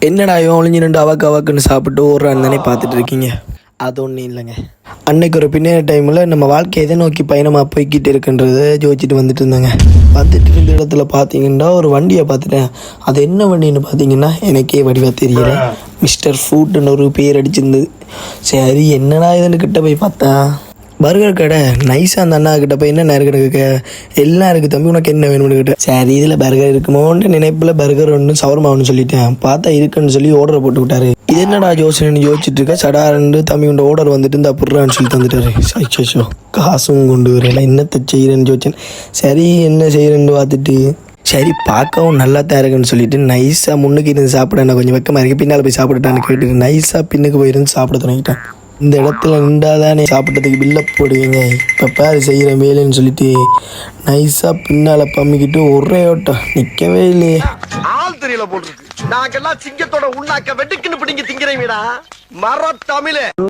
என்னடா ஒளிஞ்சு ரெண்டு அவாக்குன்னு சாப்பிட்டு ஓடுறான்னு தானே பார்த்துட்டு இருக்கீங்க. அது ஒன்றும் இல்லைங்க. அன்னைக்கு ஒரு பின்னைய டைமில் நம்ம வாழ்க்கை எதை நோக்கி பயணமாக போய்கிட்டு இருக்குன்றதை யோசிச்சுட்டு வந்துட்டு இருந்தாங்க. வந்துட்டு இருந்த இடத்துல பார்த்தீங்கன்னா ஒரு வண்டியை பார்த்துட்டேன். அது என்ன வண்டின்னு பார்த்தீங்கன்னா எனக்கே வடிவாக தெரியல. மிஸ்டர் ஃபுட்னு ஒரு பேர் அடிச்சிருந்தது. சரி என்னடா இதுன்னு கிட்ட போய் பார்த்தா பர்கர் கடை. நைஸாக அந்த அண்ணா கிட்ட போய் என்ன இருக்குது எல்லாம் இருக்குது தம்பி உனக்கு என்ன வேணும்னு கிட்ட. சரி இதில் பர்கர் இருக்குமோன்னு நினைப்பில் பர்கர் ஒன்று சவர்மா ஒன்று சொல்லிட்டேன். பார்த்தா இருக்குன்னு சொல்லி ஆர்டர் போட்டு விட்டாரு. இது என்னடா ஜோசன்னு யோசிச்சுட்டு இருக்க சடாரண்டு தம்பி உண்ட ஆர்டர் வந்துட்டு இந்த அப்புறான்னு சொல்லி தந்துட்டாரு. சைச்சோ காசும் கொண்டு வரல என்னத்தை செய்கிறேன்னு யோசிச்சேன். சரி என்ன செய்கிறேன்னு பார்த்துட்டு சரி பார்க்கவும் நல்லா தான் இருக்குன்னு சொல்லிட்டு நைஸாக முன்னுக்கு இருந்து சாப்பிட நான் கொஞ்சம் வெக்கமாக இருக்குது பின்னால் போய் சாப்பிட்டுட்டான்னு கேட்டுட்டு நைஸாக பின்னுக்கு போயிருந்து சாப்பிட தொடங்கிட்டேன். இந்த இடத்துல நின்றாதானே சாப்பிட்டதுக்கு பில்லை போடுவீங்க இப்போ அது செய்கிற மேலேன்னு சொல்லிட்டு நைஸாக பின்னால் பம்மிக்கிட்டு ஒரே ஓட்டம் நிற்கவே இல்லையே. ஆள் தெரியல போட்டுருக்கு. நாங்கெல்லாம் சிங்கத்தோட உண்ணாக்க வெட்டுக்குன்னு பிடிங்க திங்கிறீங்கடா மர தமிழ்.